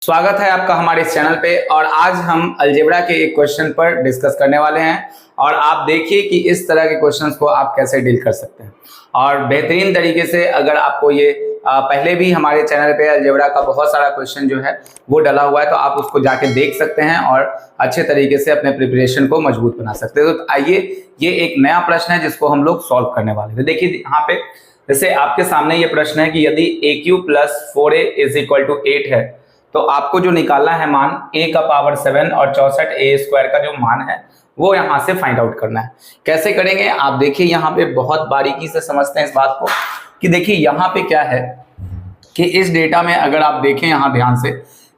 स्वागत है आपका हमारे इस चैनल पे। और आज हम अलजेब्रा के एक क्वेश्चन पर डिस्कस करने वाले हैं और आप देखिए कि इस तरह के क्वेश्चंस को आप कैसे डील कर सकते हैं और बेहतरीन तरीके से। अगर आपको ये पहले भी हमारे चैनल पे अलजेब्रा का बहुत सारा क्वेश्चन जो है वो डला हुआ है, तो आप उसको जाके देख सकते हैं और अच्छे तरीके से अपने प्रिपरेशन को मजबूत बना सकते हैं। तो आइए, ये एक नया प्रश्न है जिसको हम लोग सॉल्व करने वाले थे। देखिए यहाँ पे जैसे आपके सामने ये प्रश्न है कि यदि AQ + 4A = 8 है तो आपको जो निकालना है मान a का पावर 7 और 64a² का जो मान है वो यहाँ से फाइंड आउट करना है। कैसे करेंगे आप देखिए, यहाँ पे बहुत बारीकी से समझते हैं इस बात को कि देखिए यहाँ पे क्या है कि इस डेटा में अगर आप देखें यहाँ ध्यान से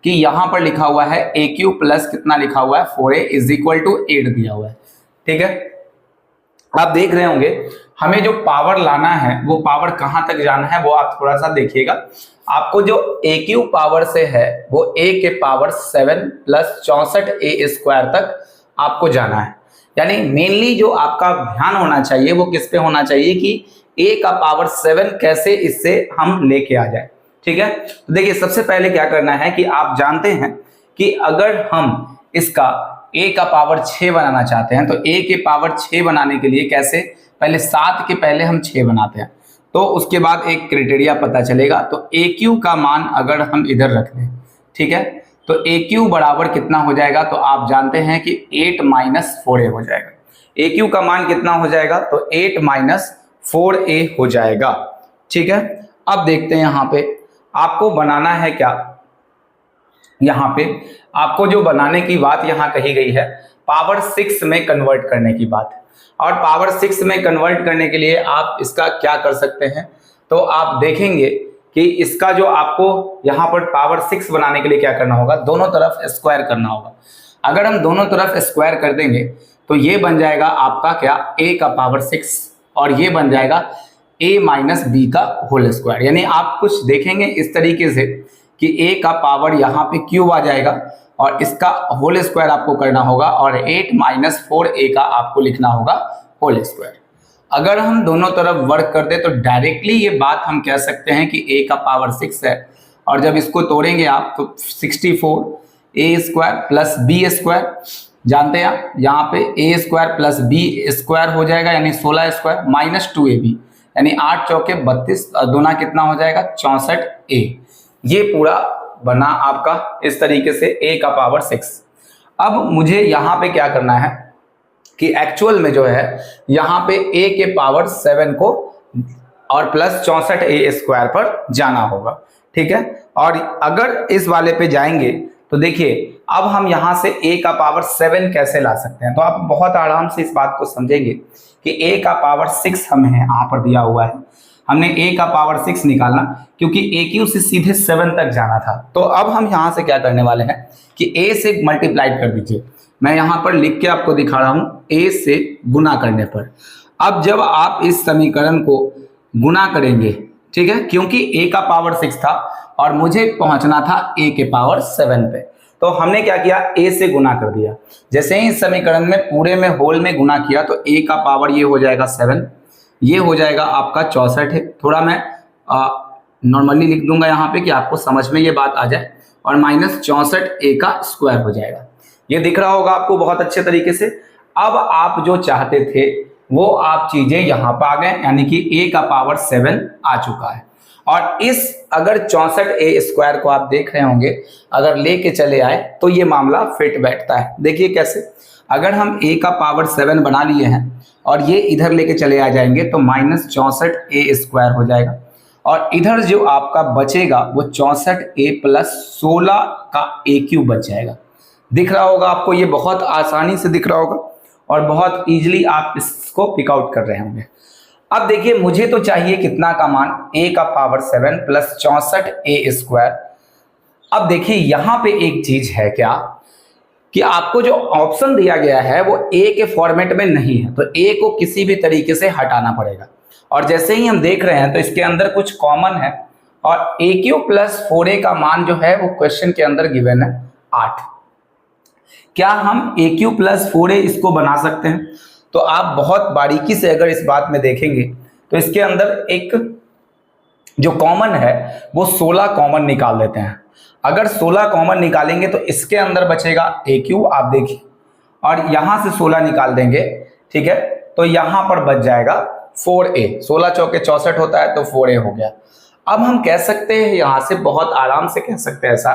कि यहाँ पर लिखा हुआ है AQ प्लस कितना लिखा हुआ है 4A = 8 दिया हुआ है। ठीक है, आप देख रहे होंगे हमें जो पावर लाना है वो पावर कहां तक जाना है वो आप थोड़ा सा देखिएगा। आपको जो AQ पावर से है वो A के पावर 7 + 64a² तक आपको जाना है। यानी मेनली जो आपका ध्यान होना चाहिए वो किस पे होना चाहिए कि A का पावर 7 कैसे इससे हम लेके आ जाए। ठीक है, तो देखिए सबसे पहले क्या करना है कि आप जानते हैं कि अगर हम इसका A का पावर 6 बनाना चाहते हैं तो A के पावर 6 बनाने के लिए कैसे, पहले 7 के पहले हम 6 बनाते हैं तो उसके बाद एक क्राइटेरिया पता चलेगा। तो AQ का मान अगर हम इधर रख दें, ठीक है, तो AQ बराबर कितना हो जाएगा, तो आप जानते हैं कि 8 - 4A हो जाएगा। AQ का मान कितना हो जाएगा, तो 8 - 4A हो जाएगा। ठीक है, अब देखते हैं यहाँ पे आपको बनाना है क्या। यहाँ पे आपको जो बनाने की बात यहाँ कही गई है पावर 6 में कन्वर्ट करने की बात है। और पावर 6 में कन्वर्ट करने के लिए आप इसका क्या कर सकते हैं, तो आप देखेंगे कि इसका जो आपको यहाँ पर पावर 6 बनाने के लिए क्या करना होगा, दोनों तरफ स्क्वायर करना होगा। अगर हम दोनों तरफ स्क्वायर कर देंगे तो ये बन जाएगा आपका क्या, A का पावर 6 और ये बन जाएगा A - B का होल स्क्वायर। यानी आप कुछ देखेंगे इस तरीके से कि A का पावर यहाँ पे क्यूब आ जाएगा और इसका होल स्क्वायर आपको करना होगा और 8 - 4A का आपको लिखना होगा होल स्क्वायर। अगर हम दोनों तरफ वर्क कर दे तो डायरेक्टली ये बात हम कह सकते हैं कि A का पावर 6 है और जब इसको तोड़ेंगे आप तो 64A² + B² जानते हैं आप, यहाँ पे A² + B² हो जाएगा यानी 16² - 2AB यानी 8 चौके 32 और दूना कितना हो जाएगा 64A। ये पूरा बना आपका इस तरीके से A का पावर 6। अब मुझे यहाँ पे क्या करना है कि एक्चुअल में जो है यहाँ पे A के पावर 7 को और प्लस 64A² पर जाना होगा। ठीक है, और अगर इस वाले पे जाएंगे तो देखिए अब हम यहाँ से A का पावर 7 कैसे ला सकते हैं, तो आप बहुत आराम से इस बात को समझेंगे कि A का पावर 6 हमें यहाँ पर दिया हुआ है, हमने A का पावर 6 निकालना क्योंकि AQ से सीधे 7 तक जाना था। तो अब हम यहाँ से क्या करने वाले हैं कि A से मल्टीप्लाइड कर दीजिए। मैं यहाँ पर लिख के आपको दिखा रहा हूँ A से गुना करने पर। अब जब आप इस समीकरण को गुना करेंगे, ठीक है, क्योंकि A का पावर 6 था और मुझे पहुंचना था A के पावर 7 पे, तो हमने क्या किया A से गुना कर दिया। जैसे ही इस समीकरण में पूरे में होल में गुना किया तो A का पावर ये हो जाएगा 7, ये हो जाएगा आपका 64 है। थोड़ा मैं नॉर्मली लिख दूंगा यहाँ पे कि आपको समझ में ये बात आ जाए और -64A का स्क्वायर हो जाएगा। ये दिख रहा होगा आपको बहुत अच्छे तरीके से। अब आप जो चाहते थे वो आप चीजें यहाँ पर आ गए, यानी कि A का पावर 7 आ चुका है। और इस अगर 64A² को आप देख रहे होंगे अगर लेके चले आए तो ये मामला फिट बैठता है। देखिए कैसे, अगर हम A का पावर 7 बना लिए हैं और ये इधर लेके चले आ जाएंगे तो -64A² हो जाएगा और इधर जो आपका बचेगा वो 64A + 16 का AQ बच जाएगा। दिख रहा होगा आपको, ये बहुत आसानी से दिख रहा होगा और बहुत इजीली आप इसको पिक आउट कर रहे होंगे। अब देखिए मुझे तो चाहिए कितना का मान, A का पावर 7 + 64A²। अब देखिए यहाँ पे एक चीज है क्या कि आपको जो ऑप्शन दिया गया है वो A के फॉर्मेट में नहीं है, तो A को किसी भी तरीके से हटाना पड़ेगा। और जैसे ही हम देख रहे हैं तो इसके अंदर कुछ कॉमन है और AQ + 4A का मान जो है वो क्वेश्चन के अंदर गिवन है 8। क्या हम AQ + 4A इसको बना सकते हैं, तो आप बहुत बारीकी से अगर इस बात में देखेंगे तो इसके अंदर एक जो कॉमन है वो 16 कॉमन निकाल देते हैं। अगर 16 कॉमन निकालेंगे तो इसके अंदर बचेगा ए क्यू, आप देखिए, और यहां से 16 निकाल देंगे, ठीक है, तो यहां पर बच जाएगा 4a। 16 चौके 64 होता है, तो 4a हो गया। अब हम कह सकते हैं यहां से, बहुत आराम से कह सकते हैं ऐसा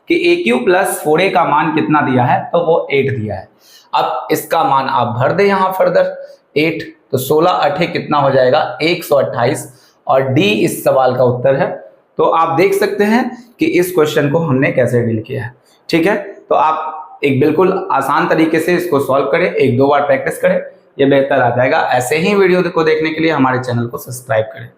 कि ए क्यू प्लस 4a का मान कितना दिया है, तो वो 8 दिया है। अब इसका मान आप भर दे यहां फर्दर 8, तो 16 8 कितना हो जाएगा 128, और डी इस सवाल का उत्तर है। तो आप देख सकते हैं कि इस क्वेश्चन को हमने कैसे डील किया है। ठीक है, तो आप एक बिल्कुल आसान तरीके से इसको सॉल्व करें, 1-2 बार प्रैक्टिस करें, ये बेहतर आ जाएगा। ऐसे ही वीडियो को देखने के लिए हमारे चैनल को सब्सक्राइब करें।